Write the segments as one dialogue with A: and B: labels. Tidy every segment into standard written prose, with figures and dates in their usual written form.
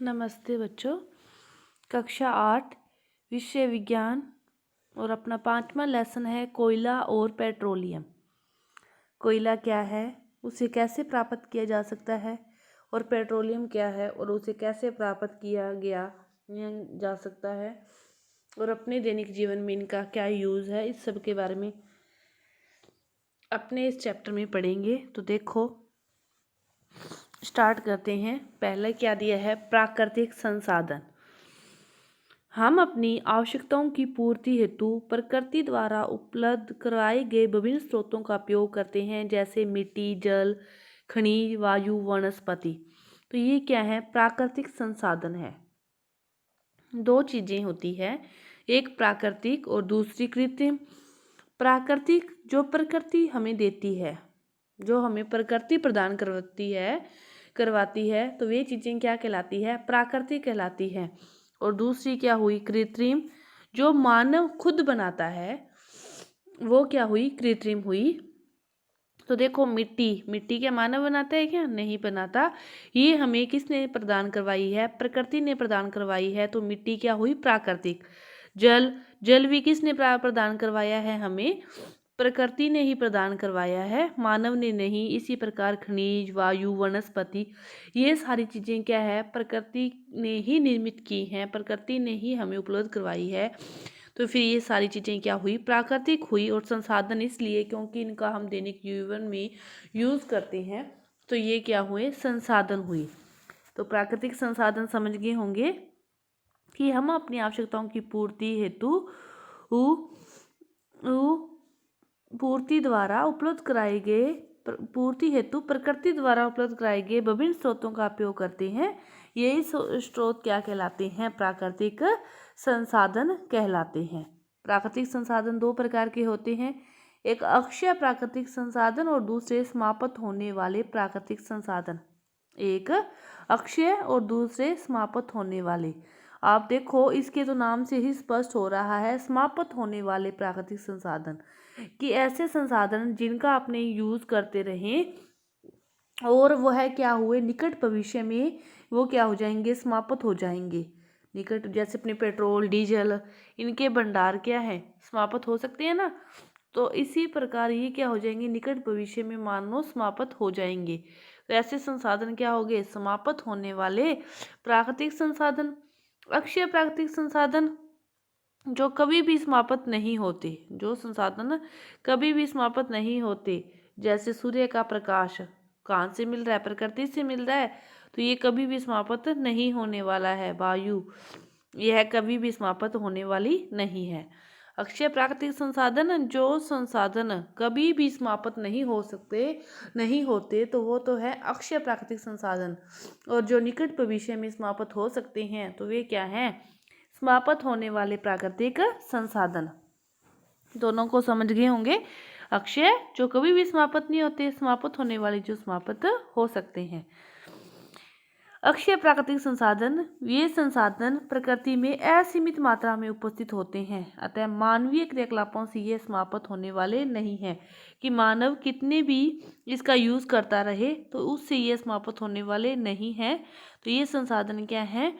A: नमस्ते बच्चों। कक्षा 8 विषय विज्ञान और अपना 5वां लेसन है कोयला और पेट्रोलियम। कोयला क्या है, उसे कैसे प्राप्त किया जा सकता है, और पेट्रोलियम क्या है और उसे कैसे प्राप्त किया जा सकता है, और अपने दैनिक जीवन में इनका क्या यूज़ है, इस सब के बारे में अपने इस चैप्टर में पढ़ेंगे। तो देखो, स्टार्ट करते हैं। पहले क्या दिया है, प्राकृतिक संसाधन। हम अपनी आवश्यकताओं की पूर्ति हेतु प्रकृति द्वारा उपलब्ध करवाए गए विभिन्न स्रोतों का उपयोग करते हैं, जैसे मिट्टी, जल, खनिज, वायु, वनस्पति। तो ये क्या है, प्राकृतिक संसाधन है। दो चीजें होती है, एक प्राकृतिक और दूसरी कृत्रिम। प्राकृतिक जो प्रकृति हमें देती है, जो हमें प्रकृति प्रदान करवाती है, तो वे चीजें क्या कहलाती है, प्राकृतिक कहलाती है। और दूसरी क्या हुई, कृत्रिम, जो मानव खुद बनाता है, वो क्या हुई, कृत्रिम हुई। तो देखो, मिट्टी क्या मानव बनाता है, क्या नहीं बनाता। ये हमें किसने प्रदान करवाई है, प्रकृति ने प्रदान करवाई है, तो मिट्टी क्या हुई, प्राकृतिक। जल भी किसने प्रदान करवाया है, हमें प्रकृति ने ही प्रदान करवाया है, मानव ने नहीं। इसी प्रकार खनिज, वायु, वनस्पति, ये सारी चीजें क्या है, प्रकृति ने ही निर्मित की हैं, प्रकृति ने ही हमें उपलब्ध करवाई है। तो फिर ये सारी चीजें क्या हुई, प्राकृतिक हुई। और संसाधन इसलिए क्योंकि इनका हम दैनिक जीवन में यूज करते हैं, तो ये क्या हुए, संसाधन हुई। तो प्राकृतिक संसाधन समझ गए होंगे कि हम अपनी आवश्यकताओं की पूर्ति हेतु पूर्ति द्वारा उपलब्ध कराए गए प्रकृति द्वारा उपलब्ध कराए गए विभिन्न स्रोतों का उपयोग करते हैं। यही स्रोत क्या कहलाते हैं, प्राकृतिक संसाधन कहलाते हैं। प्राकृतिक संसाधन दो प्रकार के होते हैं, एक अक्षय प्राकृतिक संसाधन और दूसरे समाप्त होने वाले प्राकृतिक संसाधन। एक अक्षय और दूसरे समाप्त होने वाले। आप देखो, इसके तो नाम से ही स्पष्ट हो रहा है, समाप्त होने वाले प्राकृतिक संसाधन, कि ऐसे संसाधन जिनका अपने यूज करते रहें और वह क्या हुए, निकट भविष्य में वो क्या हो जाएंगे, समाप्त हो जाएंगे। निकट, जैसे अपने पेट्रोल, डीजल, इनके भंडार क्या है, समाप्त हो सकते हैं ना। तो इसी प्रकार ये क्या हो जाएंगे, निकट भविष्य में मान लो समाप्त हो जाएंगे। तो ऐसे संसाधन क्या हो गए, समाप्त होने वाले प्राकृतिक संसाधन। अक्षय प्राकृतिक संसाधन जो कभी भी समाप्त नहीं होते, जो संसाधन कभी भी समाप्त नहीं होते, जैसे सूर्य का प्रकाश कहाँ से मिल रहा है, प्रकृति से मिल रहा है, तो ये कभी भी समाप्त नहीं होने वाला है। वायु, यह कभी भी समाप्त होने वाली नहीं है। अक्षय प्राकृतिक संसाधन, जो संसाधन कभी भी समाप्त नहीं होते, तो वो तो है अक्षय प्राकृतिक संसाधन। और जो निकट भविष्य में समाप्त हो सकते हैं, तो वे क्या हैं, समाप्त होने वाले प्राकृतिक संसाधन। दोनों को समझ गए होंगे। अक्षय जो कभी भी समाप्त नहीं होते, समाप्त होने वाले जो समाप्त हो सकते हैं। अक्षय प्राकृतिक संसाधन, ये संसाधन प्रकृति में असीमित मात्रा में उपस्थित होते हैं, अतः मानवीय क्रियाकलापों से ये समाप्त होने वाले नहीं हैं, कि मानव कितने भी इसका यूज करता रहे तो उससे ये समाप्त होने वाले नहीं हैं। तो ये संसाधन क्या है,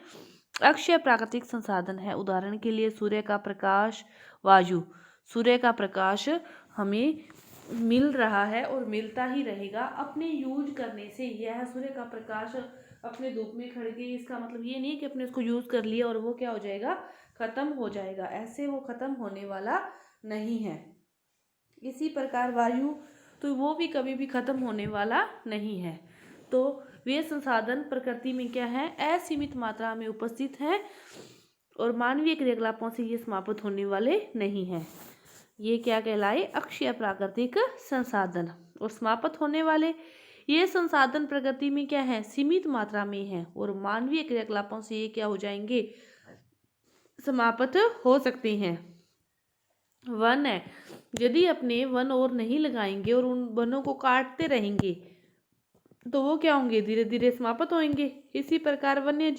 A: अक्षय प्राकृतिक संसाधन है। उदाहरण के लिए सूर्य का प्रकाश, वायु। सूर्य का प्रकाश हमें मिल रहा है और मिलता ही रहेगा अपने यूज करने से। यह सूर्य का प्रकाश अपने धूप में खड़ गई, इसका मतलब ये नहीं कि अपने उसको यूज कर लिया और वो क्या हो जाएगा, खत्म हो जाएगा। ऐसे वो खत्म होने वाला नहीं है। इसी प्रकार वायु, तो वो भी कभी भी खत्म होने वाला नहीं है। तो वे संसाधन प्रकृति में क्या है, असीमित मात्रा में उपस्थित हैं और मानवीय क्रियाकलापों से ये समाप्त होने वाले नहीं हैं। ये क्या कहलाए, अक्षय प्राकृतिक संसाधन। और समाप्त होने वाले, ये संसाधन प्रकृति में क्या है, सीमित मात्रा में है और मानवीय क्रियाकलापों से ये क्या हो जाएंगे, समाप्त हो सकते हैं। वन है, यदि अपने वन और नहीं लगाएंगे और उन वनों को काटते रहेंगे, तो वो क्या होंगे, धीरे धीरे समाप्त होंगे। इसी प्रकार वन्य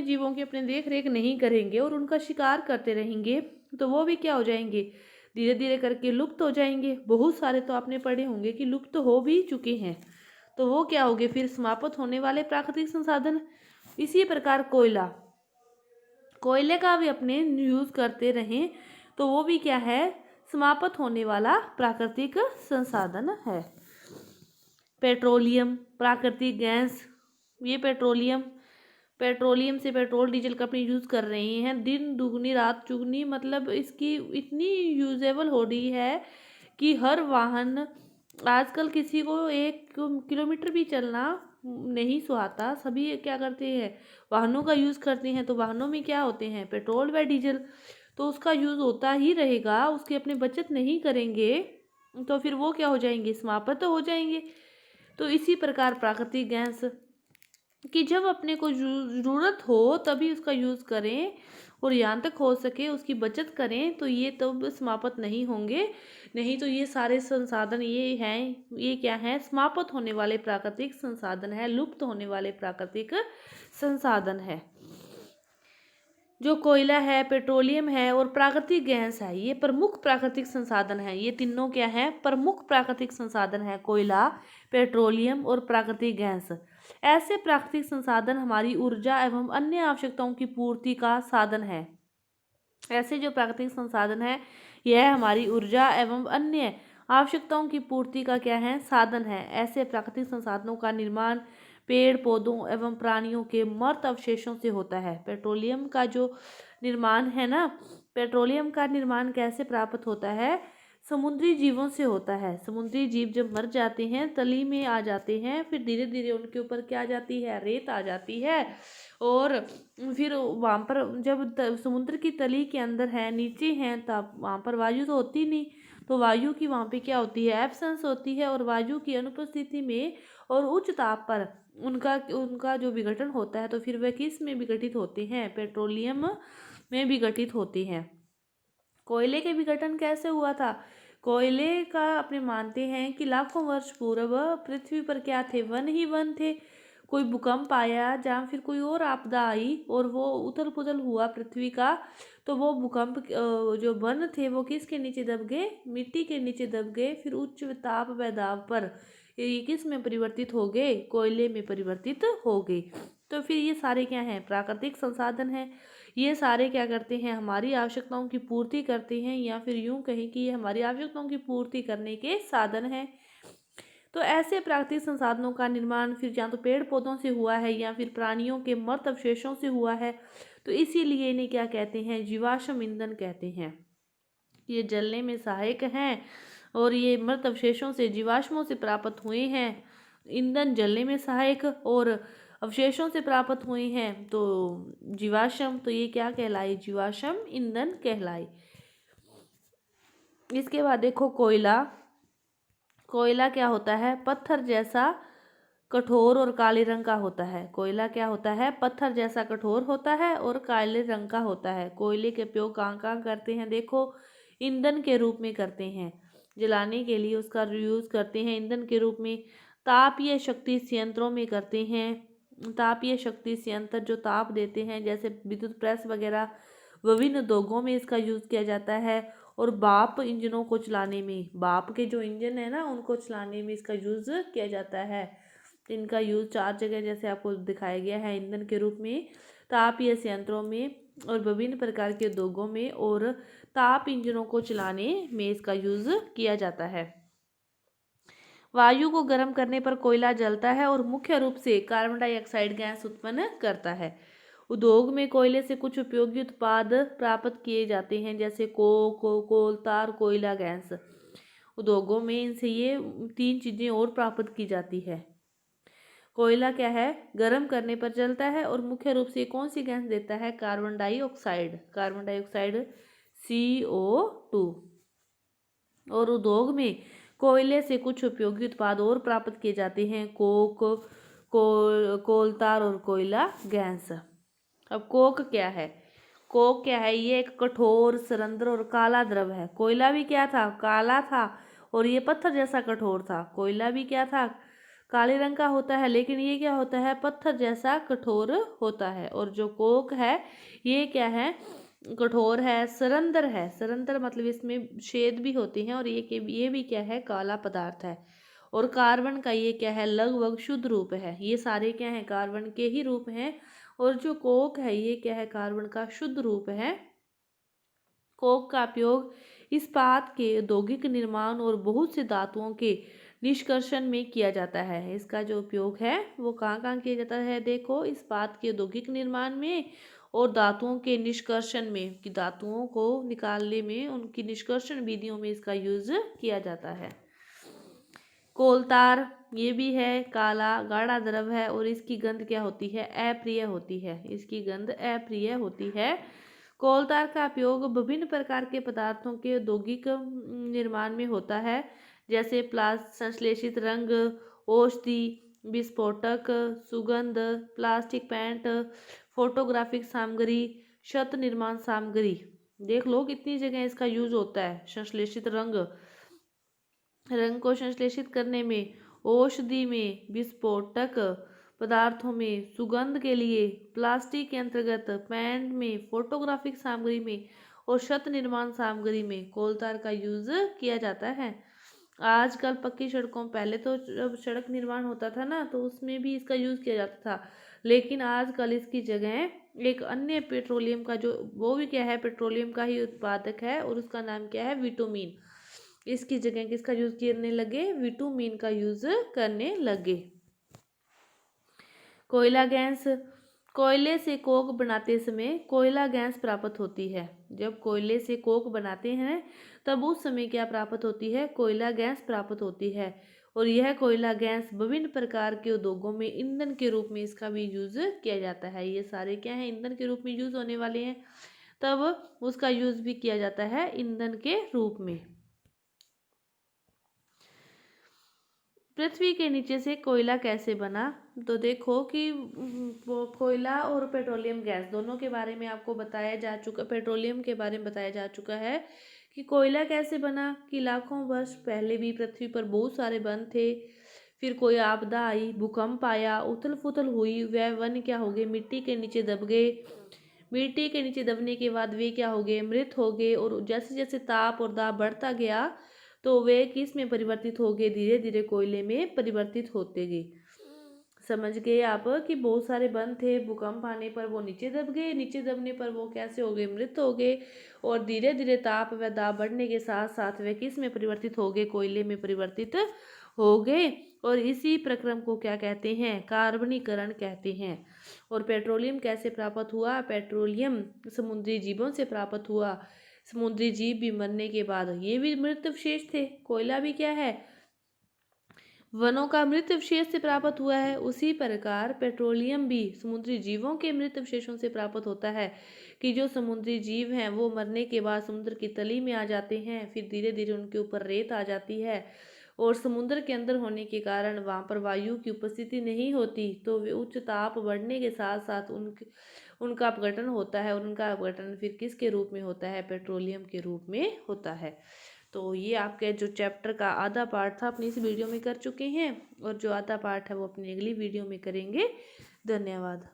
A: जीवों की अपने देख रेख नहीं करेंगे और उनका शिकार करते रहेंगे, तो वो भी क्या हो जाएंगे, धीरे धीरे करके लुप्त हो जाएंगे। बहुत सारे तो आपने पढ़े होंगे कि लुप्त हो भी चुके हैं, तो वो क्या होंगे, फिर समाप्त होने वाले प्राकृतिक संसाधन। इसी प्रकार कोयले का भी अपने यूज़ करते रहें तो वो भी क्या है, समाप्त होने वाला प्राकृतिक संसाधन है। पेट्रोलियम, प्राकृतिक गैस, ये पेट्रोलियम से पेट्रोल डीजल का अपनी यूज़ कर रहे हैं, दिन दुगनी रात चुगनी, मतलब इसकी इतनी यूजेबल हो रही है कि हर वाहन, आजकल किसी को 1 किलोमीटर भी चलना नहीं सुहाता, सभी क्या करते हैं, वाहनों का यूज़ करते हैं। तो वाहनों में क्या होते हैं, पेट्रोल व डीजल, तो उसका यूज़ होता ही रहेगा, उसकी अपनी बचत नहीं करेंगे तो फिर वो क्या हो जाएंगे, समाप्त हो जाएंगे। तो इसी प्रकार प्राकृतिक गैस कि जब अपने को ज़रूरत हो तभी उसका यूज़ करें और यहाँ तक हो सके उसकी बचत करें, तो ये तब समाप्त नहीं होंगे। नहीं तो ये सारे संसाधन ये हैं, ये क्या है, समाप्त होने वाले प्राकृतिक संसाधन है, लुप्त होने वाले प्राकृतिक संसाधन है। जो कोयला है, पेट्रोलियम है और प्राकृतिक गैस है, ये प्रमुख प्राकृतिक संसाधन है। ये तीनों क्या है, प्रमुख प्राकृतिक संसाधन है, कोयला, पेट्रोलियम और प्राकृतिक गैस। ऐसे प्राकृतिक संसाधन हमारी ऊर्जा एवं अन्य आवश्यकताओं की पूर्ति का साधन है। ऐसे जो प्राकृतिक संसाधन है, यह हमारी ऊर्जा एवं अन्य आवश्यकताओं की पूर्ति का क्या है, साधन है। ऐसे प्राकृतिक संसाधनों का निर्माण पेड़ पौधों एवं प्राणियों के मृत अवशेषों से होता है। पेट्रोलियम का जो निर्माण है ना, पेट्रोलियम का निर्माण कैसे प्राप्त होता है, समुद्री जीवों से होता है। समुद्री जीव जब मर जाते हैं, तली में आ जाते हैं, फिर धीरे धीरे उनके ऊपर क्या आ जाती है, रेत आ जाती है, और फिर वहाँ पर जब समुद्र की तली के अंदर है, नीचे हैं, तब वहाँ पर वायु तो होती नहीं, तो वायु की वहाँ पे क्या होती है, एब्सेंस होती है, और वायु की अनुपस्थिति में और उच्च ताप पर उनका उनका जो विघटन होता है, तो फिर वह किस में विघटित होते हैं, पेट्रोलियम में विघटित होते हैं। कोयले के विघटन कैसे हुआ था, कोयले का अपने मानते हैं कि लाखों वर्ष पूर्व पृथ्वी पर क्या थे, वन ही वन थे। कोई भूकंप आया या फिर कोई और आपदा आई और वो उथल पुथल हुआ पृथ्वी का, तो वो भूकंप जो वन थे वो किसके नीचे दब गए, मिट्टी के नीचे दब गए, फिर उच्च ताप व दाब पर ये किस में परिवर्तित हो गए, कोयले में परिवर्तित हो गए। तो फिर ये सारे क्या हैं, प्राकृतिक संसाधन हैं। ये सारे क्या करते हैं, हमारी आवश्यकताओं की पूर्ति करते हैं, या फिर यूं कहें कि ये हमारी आवश्यकताओं की पूर्ति करने के साधन हैं। तो ऐसे प्राकृतिक संसाधनों का निर्माण फिर या तो पेड़ पौधों से हुआ है या फिर प्राणियों के मृत अवशेषों से हुआ है। तो इसीलिए इन्हें क्या कहते हैं, जीवाश्म ईंधन कहते हैं। ये जलने में सहायक हैं और ये मृत अवशेषों से, जीवाश्मों से प्राप्त हुए हैं। ईंधन जलने में सहायक और अवशेषों से प्राप्त हुए हैं, तो जीवाश्म, तो ये क्या कहलाए, जीवाश्म ईंधन कहलाए। इसके बाद देखो कोयला। कोयला क्या होता है, पत्थर जैसा कठोर और काले रंग का होता है। कोयला क्या होता है, पत्थर जैसा कठोर होता है और काले रंग का होता है। कोयले के उपयोग कहाँ कहाँ करते हैं, देखो ईंधन के रूप में करते हैं, जलाने के लिए उसका यूज़ करते हैं ईंधन के रूप में। तापीय शक्ति संयंत्रों में करते हैं, तापीय शक्ति संयंत्र जो ताप देते हैं, जैसे विद्युत प्रेस वगैरह, विभिन्न उद्योगों में इसका यूज़ किया जाता है। और भाप इंजनों को चलाने में, भाप के जो इंजन है ना उनको चलाने में इसका यूज़ किया जाता है। इनका यूज़ 4 जगह जैसे आपको दिखाया गया है, ईंधन के रूप में, तापीय संयंत्रों में और विभिन्न प्रकार के उद्योगों में, और ताप इंजनों को चलाने में इसका यूज़ किया जाता है। वायु को गर्म करने पर कोयला जलता है और मुख्य रूप से कार्बन डाइऑक्साइड गैस उत्पन्न करता है। उद्योग में कोयले से कुछ उपयोगी उत्पाद प्राप्त किए जाते हैं, जैसे कोल, तार, कोयला, गैस। उद्योगों में इनसे ये 3 चीज़ें और प्राप्त की जाती है। कोयला क्या है, गर्म करने पर जलता है और मुख्य रूप से कौन सी गैस देता है, carbon dioxide, carbon dioxide CO2। और उद्योग में कोयले से कुछ उपयोगी उत्पाद और प्राप्त किए जाते हैं, कोल, तार और कोयला, गैस। अब कोक क्या है, कोक क्या है, ये एक कठोर, सरंध्र और काला द्रव है। कोयला भी क्या था, काला था, और ये पत्थर जैसा कठोर था। कोयला भी क्या था, काले रंग का होता है, लेकिन ये क्या होता है, पत्थर जैसा कठोर होता है। और जो कोक है ये क्या है, कठोर है, सरंध्र है। सरंध्र मतलब इसमें छेद भी होते हैं, और ये भी क्या है, काला पदार्थ है। और कार्बन का ये क्या है, लगभग शुद्ध रूप है। ये सारे क्या हैं, कार्बन के ही रूप हैं। और जो कोक है ये क्या है, कार्बन का शुद्ध रूप है। कोक का उपयोग इस्पात के औद्योगिक निर्माण और बहुत से धातुओं के निष्कर्षण में किया जाता है। इसका जो उपयोग है वो कहाँ कहाँ किया जाता है, देखो, इस्पात के औद्योगिक निर्माण में और धातुओं के निष्कर्षण में, कि धातुओं को निकालने में उनकी निष्कर्षण विधियों में इसका यूज किया जाता है। कोलतार ये भी है, काला गाढ़ा द्रव है और इसकी गंध क्या होती है, अप्रिय होती है। इसकी गंध अप्रिय होती है। कोलतार का उपयोग विभिन्न प्रकार के पदार्थों के औद्योगिक निर्माण में होता है, जैसे संश्लेषित रंग, औषधि, विस्फोटक, सुगंध, प्लास्टिक पेंट, फोटोग्राफिक सामग्री, छत निर्माण सामग्री। देख लो कितनी जगह इसका यूज होता है। संश्लेषित रंग को संश्लेषित करने में, औषधि में, विस्फोटक पदार्थों में, सुगंध के लिए, प्लास्टिक के अंतर्गत, पेंट में, फोटोग्राफिक सामग्री में और छत निर्माण सामग्री में कोलतार का यूज किया जाता है। आजकल पक्की सड़कों, पहले तो जब सड़क निर्माण होता था ना तो उसमें भी इसका यूज किया जाता था, लेकिन आजकल इसकी जगह एक अन्य पेट्रोलियम का, जो वो भी क्या है, पेट्रोलियम का ही उत्पादक है और उसका नाम क्या है, विटोमिन। इसकी जगह किसका यूज करने लगे, विटामिन का यूज करने लगे। कोयला गैस, कोयले से कोक बनाते समय कोयला गैस प्राप्त होती है। जब कोयले से कोक बनाते हैं तब उस समय क्या प्राप्त होती है, कोयला गैस प्राप्त होती है। और यह कोयला गैस विभिन्न प्रकार के उद्योगों में ईंधन के रूप में इसका भी यूज किया जाता है। ये सारे क्या है, ईंधन के रूप में यूज होने वाले हैं, तब उसका यूज भी किया जाता है ईंधन के रूप में। पृथ्वी के नीचे से कोयला कैसे बना, तो देखो कि वो कोयला और पेट्रोलियम गैस दोनों के बारे में आपको बताया जा चुका, पेट्रोलियम के बारे में बताया जा चुका है कि कोयला कैसे बना, कि लाखों वर्ष पहले भी पृथ्वी पर बहुत सारे वन थे, फिर कोई आपदा आई, भूकंप आया, उथल पुथल हुई, वह वन क्या हो गए, मिट्टी के नीचे दब गए। मिट्टी के नीचे दबने के बाद वे क्या हो गए, मृत हो गए। और जैसे जैसे ताप और दाब बढ़ता गया तो वे किस में परिवर्तित हो गए, धीरे धीरे कोयले में परिवर्तित होते गए। समझ गए आप कि बहुत सारे वन थे, भूकंप आने पर वो नीचे दब गए, नीचे दबने पर वो कैसे हो गए, मृत हो गए। और धीरे धीरे ताप व दाब बढ़ने के साथ साथ वे किस में परिवर्तित हो गए, कोयले में परिवर्तित हो गए। और इसी प्रक्रम को क्या कहते हैं, कार्बनीकरण कहते हैं। और पेट्रोलियम कैसे प्राप्त हुआ, पेट्रोलियम समुद्री जीवों से प्राप्त हुआ। समुद्री जीव भी मरने के बाद ये भी मृत अवशेष थे। कोयला भी क्या है, वनों का मृत अवशेष से प्राप्त हुआ है। उसी प्रकार पेट्रोलियम भी समुद्री जीवों के मृत अवशेषों से प्राप्त होता है, कि जो समुद्री जीव हैं वो मरने के बाद समुद्र की तली में आ जाते हैं, फिर धीरे धीरे उनके ऊपर रेत आ जाती है। और समुद्र के अंदर होने के कारण वहाँ पर वायु की उपस्थिति नहीं होती, तो वे उच्च ताप बढ़ने के साथ साथ उनका अपघटन होता है। और उनका अपघटन फिर किसके रूप में होता है, पेट्रोलियम के रूप में होता है। तो ये आपके जो चैप्टर का आधा पार्ट था अपनी इस वीडियो में कर चुके हैं, और जो आधा पार्ट है वो अपनी अगली वीडियो में करेंगे। धन्यवाद।